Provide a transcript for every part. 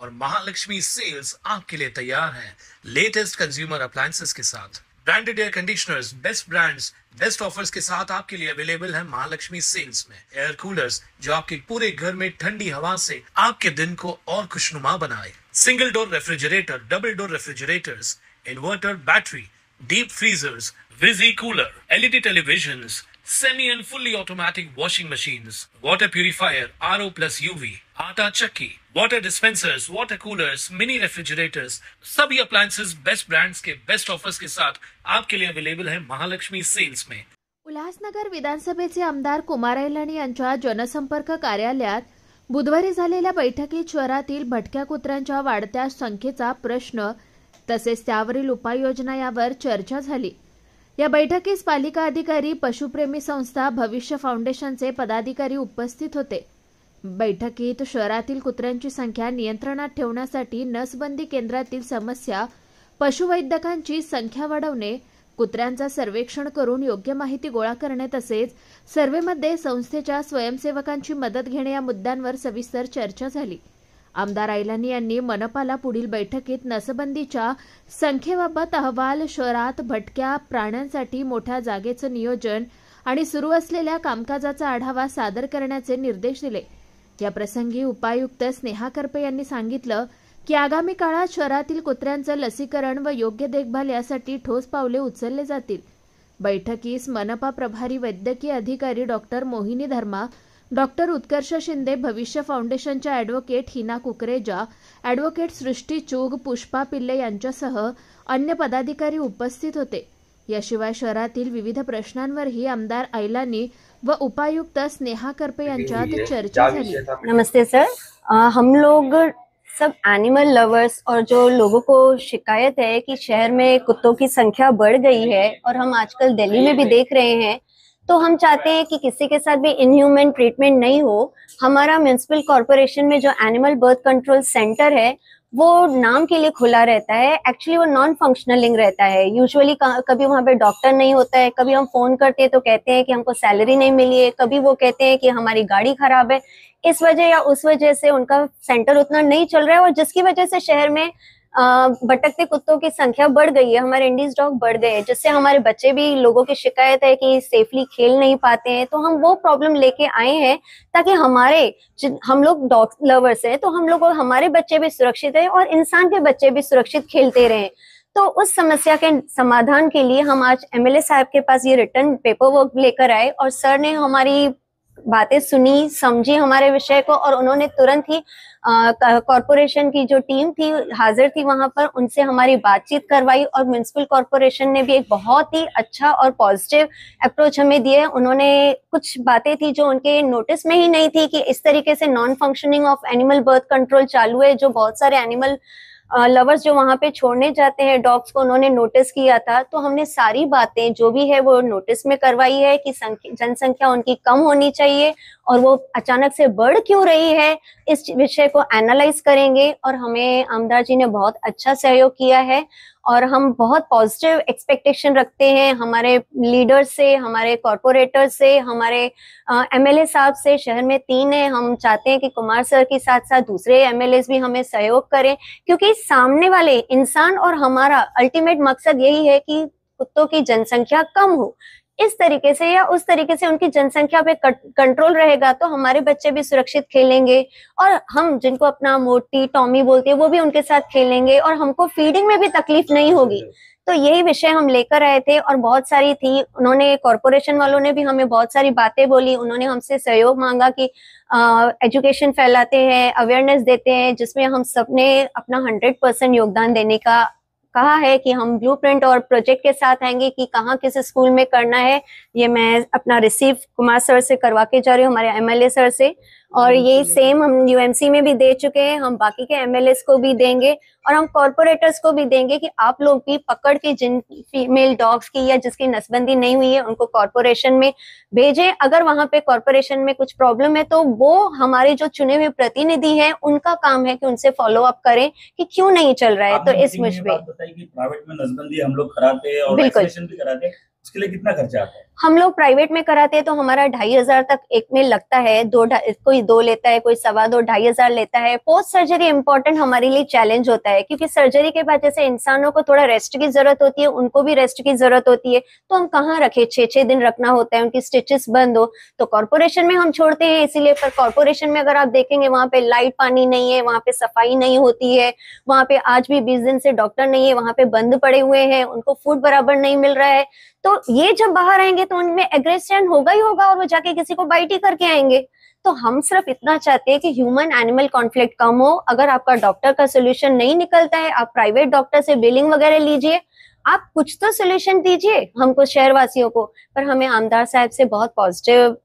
और महालक्ष्मी सेल्स आपके लिए तैयार है लेटेस्ट कंज्यूमर अप्लायंसेस के साथ। Branded air conditioners, best brands, best offers के साथ आपके लिए अवेलेबल है महालक्ष्मी सेल्स में। एयर कूलर्स जो आपके पूरे घर में ठंडी हवा से आपके दिन को और खुशनुमा बनाए। Single door refrigerator, double door refrigerators, inverter battery, deep freezers, visi cooler, LED televisions, semi and fully automatic washing machines, water purifier, RO plus UV, आटा चक्की, water dispensers, water coolers, mini refrigerators, सभी appliances best brands के best offers के साथ आपके लिए available है Mahalakshmi sales में। उल्हासनगर विधानसभेचे आमदार कुमार ऐलानी यांच्या जनसंपर्क कार्यालयात बुधवारी झालेल्या बैठकीत शहरातील भटक्या कुत्र्यांच्या वाढत्या संख्येचा प्रश्न तसेच त्यावरील उपाययोजना यावर चर्चा झाली। या बैठकीस पालिका अधिकारी, पशुप्रेमी संस्था, भविष्य फाउंडेशनचे पदाधिकारी उपस्थित होते। बैठकीत शहरातील कुत्र्यांची संख्या नियंत्रणात ठेवण्यासाठी नसबंदी केंद्रातील समस्या, पशुवैद्यकांची संख्या वाढवणे, कुत्र्यांचा सर्वेक्षण करून योग्य माहिती गोळा करणे तसेच सर्व्हेमध्ये संस्थेच्या स्वयंसेवकांची मदत घेणे या मुद्द्यांवर सविस्तर चर्चा झाली। आमदार ऐलानी यांनी मनपाला पुढील बैठकीत नसबंदीच्या संख्येबाबत अहवाल, शहरात भटक्या प्राण्यांसाठी मोठ्या जागेचं नियोजन आणि सुरू असलेल्या कामकाजाचा आढावा सादर करण्याचे निर्देश दिले। या प्रसंगी उपायुक्त स्नेहा करपे यांनी सांगितलं की आगामी काळात शहरातील कुत्र्यांचं लसीकरण व योग्य देखभाल यासाठी ठोस पावले उचलले जातील। बैठकीस मनपा प्रभारी वैद्यकीय अधिकारी डॉक्टर मोहिनी धर्मा, डॉक्टर उत्कर्ष शिंदे, भविष्य फाउंडेशनच्या ॲडव्होकेट हिना कुकरेजा, ॲडव्होकेट सृष्टी चूग, पुष्पा पिल्ले यांच्यासह अन्य पदाधिकारी उपस्थित होते। याशिवाय शहरातील विविध प्रश्नांवरही आमदार ऐलानी व उपायुक्त स्नेहा करपे यांच्यात चर्चा झाली। नमस्ते सर, हम लोग सब एनिमल लवर्स और जो लोगों को शिकायत है कि शहर में कुत्तों की संख्या बढ़ गई है और हम आजकल दिल्ली में भी देख रहे हैं, तो हम चाहते हैं कि किसी के साथ भी इनह्यूमन ट्रीटमेंट नहीं हो। हमारा म्युनिसिपल कॉर्पोरेशन में जो एनिमल बर्थ कंट्रोल सेंटर है वो नाम के लिए खुला रहता है, एक्चुअली वो नॉन फंक्शनलिंग रहता है। यूजुअली कभी वहाँ पे डॉक्टर नहीं होता है, कभी हम फोन करते हैं तो कहते हैं कि हमको सैलरी नहीं मिली है, कभी वो कहते हैं कि हमारी गाड़ी खराब है। इस वजह या उस वजह से उनका सेंटर उतना नहीं चल रहा है और जिसकी वजह से शहर में भटकते कुत्तों की संख्या बढ़ गई है, हमारे इंडीज डॉग बढ़ गए हैं, जिससे हमारे बच्चे भी, लोगों की शिकायत है कि सेफली खेल नहीं पाते हैं। तो हम वो प्रॉब्लम लेके आए हैं ताकि हम लोग डॉग लवर्स हैं, तो हम लोग और हमारे बच्चे भी सुरक्षित रहे और इंसान के बच्चे भी सुरक्षित खेलते रहें। तो उस समस्या के समाधान के लिए हम आज एमएलए साहब के पास ये रिटर्न पेपर वर्क लेकर आए और सर ने हमारी बातें सुनी, समझी हमारे विषय को और उन्होंने तुरंत ही कॉर्पोरेशन की जो टीम थी हाजिर थी वहां पर, उनसे हमारी बातचीत करवाई और म्युनिसिपल कॉर्पोरेशन ने भी एक बहुत ही अच्छा और पॉजिटिव अप्रोच हमें दिया। उन्होंने कुछ बातें थी जो उनके नोटिस में ही नहीं थी कि इस तरीके से non functioning of animal birth control चालू है, जो बहुत सारे एनिमल लवर्स जो वहां पे छोड़ने जाते हैं डॉग्स को, उन्होंने नोटिस किया था। तो हमने सारी बातें जो भी है वो नोटिस में करवाई है कि जनसंख्या उनकी कम होनी चाहिए और वो अचानक से बढ़ क्यों रही है, इस विषय को एनालाइज करेंगे। और हमें आमदार जी ने बहुत अच्छा सहयोग किया है और हम बहुत पॉजिटिव एक्सपेक्टेशन रखते हैं हमारे लीडर से, हमारे कॉर्पोरेटर से, हमारे एमएलए साहब से। शहर में 3 है, हम चाहते हैं कि कुमार सर के साथ साथ दूसरे एमएलए भी हमें सहयोग करें, क्योंकि सामने वाले इंसान और हमारा अल्टीमेट मकसद यही है कि कुत्तों की जनसंख्या कम हो। इस तरीके से या उस तरीके से उनकी जनसंख्या पे कंट्रोल रहेगा तो हमारे बच्चे भी सुरक्षित खेलेंगे और हम जिनको अपना मोटी टॉमी बोलते हैं वो भी उनके साथ खेलेंगे और हमको फीडिंग में भी तकलीफ नहीं होगी। तो यही विषय हम लेकर आए थे और बहुत सारी थी। उन्होंने, कॉर्पोरेशन वालों ने भी हमें बहुत सारी बातें बोली। उन्होंने हमसे सहयोग मांगा कि एजुकेशन फैलाते हैं, अवेयरनेस देते हैं, जिसमें हम सबने अपना 100% योगदान देने का कहा है कि हम ब्लूप्रिंट और प्रोजेक्ट के साथ आएंगे कि कहाँ किस स्कूल में करना है। ये मैं अपना रिसीव कुमार सर से करवा के जा रही हूँ, हमारे एमएलए सर से, और ये सेम हम यूएमसी में भी दे चुके हैं, हम बाकी के एमएलए को भी देंगे और हम कॉर्पोरेटर्स को भी देंगे कि आप लोग भी पकड़ के जिन फीमेल डॉग्स की या जिसकी नसबंदी नहीं हुई है उनको कॉर्पोरेशन में भेजें। अगर वहां पे कॉर्पोरेशन में कुछ प्रॉब्लम है तो वो हमारे जो चुने हुए प्रतिनिधि हैं उनका काम है कि उनसे फॉलो अप करें कि क्यों नहीं चल रहा है। तो इस मुझ पे प्राइवेट में नसबंदी हम लोग कराते हैं और वैक्सीनेशन भी कराते हैं, उसके लिए कितना खर्चा आता है? हम लोग प्राइवेट में कराते हैं तो हमारा 2,500 तक एक में लगता है, कोई 2 लेता है, कोई 2.25 2,500 लेता है। पोस्ट सर्जरी इंपॉर्टेंट हमारे लिए चैलेंज होता है, क्योंकि सर्जरी के बाद जैसे इंसानों को थोड़ा रेस्ट की जरूरत होती है, उनको भी रेस्ट की जरूरत होती है, तो हम कहाँ रखे, 6-6 दिन रखना होता है, उनकी स्टिचेस बंद हो तो कॉर्पोरेशन में हम छोड़ते हैं इसीलिए। पर कॉर्पोरेशन में अगर आप देखेंगे वहां पे लाइट पानी नहीं है, वहां पे सफाई नहीं होती है, वहां पे आज भी 20 दिन से डॉक्टर नहीं है, वहां पे बंद पड़े हुए हैं, उनको फूड बराबर नहीं मिल रहा है। तो ये जब बाहर आएंगे तो उनमें एग्रेशन होगा ही होगा और वो जाके किसी को बाइट ही करके आएंगे। तो हम सिर्फ इतना चाहते हैं कि ह्यूमन एनिमल कॉन्फ्लिक्ट कम हो। अगर आपका डॉक्टर का सोल्यूशन नहीं निकलता है, आप प्राइवेट डॉक्टर से बिलिंग वगैरह लीजिए, आप कुछ तो सोल्यूशन दीजिए हमको शहरवासियों को। पर हमें आमदार साहब से बहुत पॉजिटिव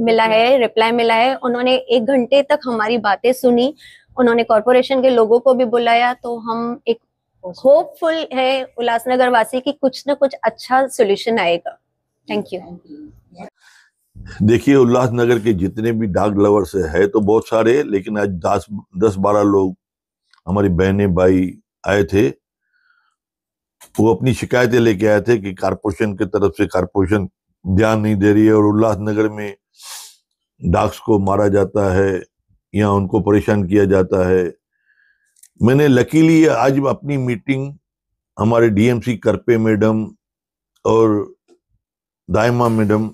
मिला है, रिप्लाई मिला है। उन्होंने 1 घंटे तक हमारी बातें सुनी, उन्होंने कॉर्पोरेशन के लोगों को भी बुलाया। तो हम एक होपफुल है उल्लासनगर वासी की कुछ ना कुछ अच्छा सोल्यूशन आएगा। Thank you. देखिए, उल्लासनगर के जितने भी डॉग लवर्स है तो बहुत सारे, लेकिन आज 10-12 लोग हमारी बहनें भाई आए थे। वो अपनी शिकायतें लेके आए थे कि कारपोरेशन की तरफ से कारपोरेशन ध्यान नहीं दे रही है और उल्लासनगर में डॉग्स को मारा जाता है या उनको परेशान किया जाता है। मैंने लकीली आज अपनी मीटिंग हमारे डीएमसी करपे मैडम और दायमा मैडम,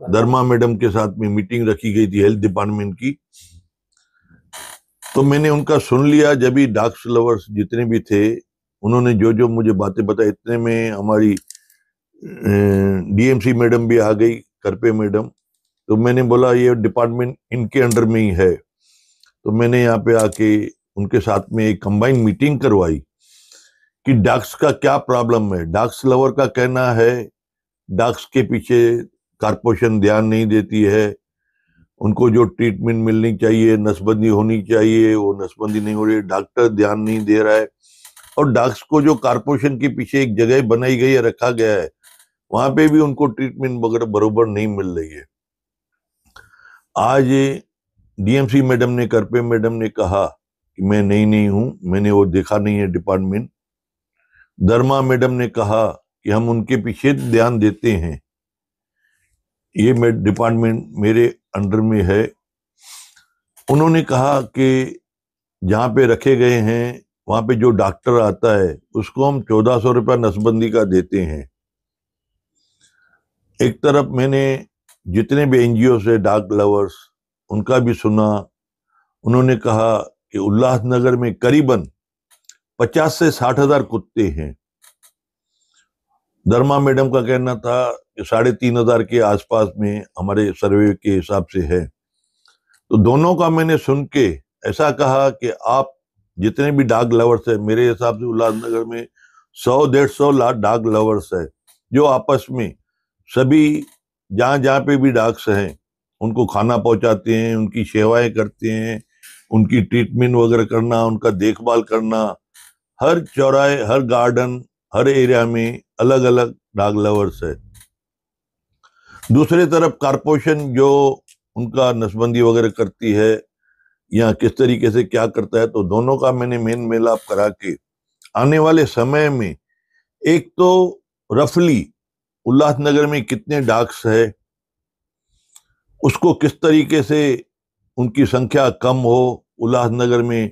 धर्मा मैडम के साथ में मीटिंग रखी गई थी हेल्थ डिपार्टमेंट की। तो मैंने उनका सुन लिया। जब भी डॉग्स लवर्स जितने भी थे उन्होंने जो जो मुझे बातें बताई, इतने में हमारी डीएमसी मैडम भी आ गई, करपे मैडम। तो मैंने बोला ये डिपार्टमेंट इनके अंडर में ही है। तो मैंने यहाँ पे आके उनके साथ में एक कंबाइन मीटिंग करवाई कि डॉग्स का क्या प्रॉब्लम है। डॉग्स लवर का कहना है डॉग्स के पीछे कारपोरेशन ध्यान नहीं देती है, उनको जो ट्रीटमेंट मिलनी चाहिए, नसबंदी होनी चाहिए, वो नसबंदी नहीं हो रही है, डॉक्टर ध्यान नहीं दे रहा है। और डॉग्स को जो कारपोरेशन के पीछे एक जगह बनाई गई है, रखा गया है, वहां पे भी उनको ट्रीटमेंट वगैरह बरोबर नहीं मिल रही है। आज डीएमसी मैडम ने, करपे मैडम ने कहा कि मैं नहीं हूं, मैंने वो देखा नहीं है डिपार्टमेंट। धर्मा मैडम ने कहा कि हम उनके पीछे ध्यान देते हैं, ये डिपार्टमेंट मेरे अंडर में है। उन्होंने कहा कि जहां पे रखे गए हैं वहां पे जो डॉक्टर आता है उसको हम 1400 रुपया नसबंदी का देते हैं। एक तरफ मैंने जितने भी एनजीओ से डॉग लवर्स उनका भी सुना। उन्होंने कहा कि उल्लासनगर में करीबन 50 से 60 हजार कुत्ते हैं। धर्मा मैडम का कहना था कि 3,500 के आसपास में हमारे सर्वे के हिसाब से है। तो दोनों का मैंने सुन के ऐसा कहा कि आप जितने भी डॉग लवर्स है, मेरे हिसाब से उल्लासनगर में 100-150 लाख डॉग लवर्स है जो आपस में सभी जहां जहां पे भी डॉग्स हैं उनको खाना पहुंचाते हैं, उनकी सेवाएं करते हैं, उनकी ट्रीटमेंट वगैरह करना, उनका देखभाल करना। हर चौराहे, हर गार्डन, हर एरिया में अलग अलग डॉग लवर्स है। दूसरी तरफ कारपोरेशन जो उनका नसबंदी वगैरह करती है या किस तरीके से क्या करता है, तो दोनों का मैंने मेल मिलाप करा के आने वाले समय में एक तो रफली उल्लासनगर में कितने डॉग्स है उसको किस तरीके से उनकी संख्या कम हो, उल्लासनगर में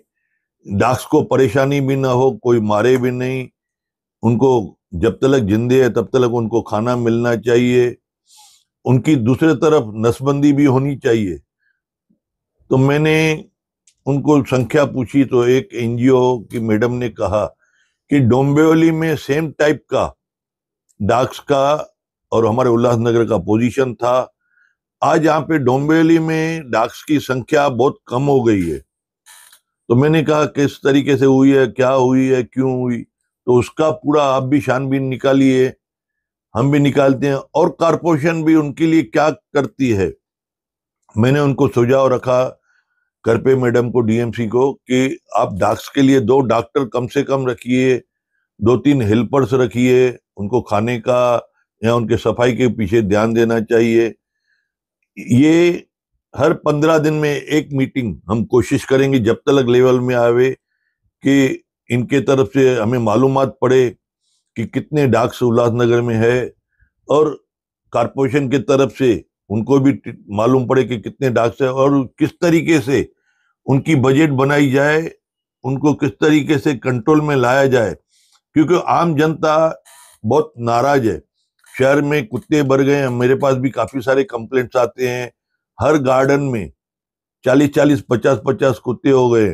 डॉग्स को परेशानी भी ना हो, कोई मारे भी नहीं, उनको जब तक जिंदे है तब तक उनको खाना मिलना चाहिए, उनकी दूसरी तरफ नसबंदी भी होनी चाहिए। तो मैंने उनको संख्या पूछी तो एक एनजीओ की मैडम ने कहा कि डोंबिवली में सेम टाइप का डॉग्स का और हमारे उल्लासनगर का पोजीशन था। आज यहाँ पे डोंबिवली में डॉग्स की संख्या बहुत कम हो गई है। तो मैंने कहा किस तरीके से हुई है, क्या हुई है, क्यों हुई, तो उसका पूरा आप भी छानबीन निकालिए, हम भी निकालते हैं, और कारपोरेशन भी उनके लिए क्या करती है। मैंने उनको सुझाव रखा, करपे मैडम को, डीएमसी को, कि आप डॉग्स के लिए 2 डॉक्टर कम से कम रखिए, 2-3 हेल्पर्स रखिए, उनको खाने का या उनके सफाई के पीछे ध्यान देना चाहिए। ये हर 15 दिन में एक मीटिंग हम कोशिश करेंगे जब तक लेवल में आवे कि इनके तरफ से हमें मालूमात पड़े कि कितने डॉग्स उल्लासनगर में है। और कारपोरेशन की तरफ से उनको भी मालूम पड़े कि कितने डॉग्स है और किस तरीके से उनकी बजट बनाई जाए, उनको किस तरीके से कंट्रोल में लाया जाए, क्योंकि आम जनता बहुत नाराज है। शहर में कुत्ते बढ़ गए हैं, मेरे पास भी काफी सारे कंप्लेंट्स आते हैं। हर गार्डन में 40-40, 50-50 कुत्ते हो गए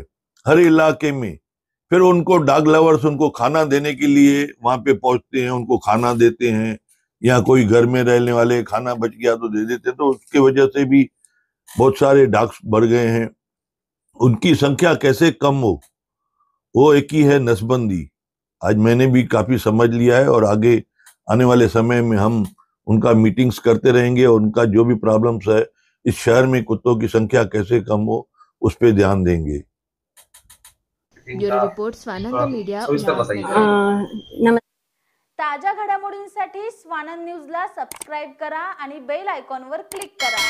हर इलाके में। फिर उनको डॉग लवर्स उनको खाना देने के लिए वहां पे पहुंचते हैं, उनको खाना देते हैं, या कोई घर में रहने वाले खाना बच गया तो दे देते, तो उसकी वजह से भी बहुत सारे डॉग्स बढ़ गए हैं। उनकी संख्या कैसे कम हो, वो एक ही है नसबंदी। आज मैंने भी काफी समझ लिया है और आगे आने वाले समय में हम उनका मीटिंग्स करते रहेंगे और उनका जो भी प्रॉब्लम्स है, इस शहर में कुत्तों की संख्या कैसे कम हो उस पर ध्यान देंगे। ब्युरो रिपोर्ट स्वानंद मीडिया, सविस्तर बताइए। उल्हासनगर। ताज्या घडामोडींसाठी स्वानंद न्यूजला सबस्क्राईब करा आणि बेल आयकॉनवर क्लिक करा।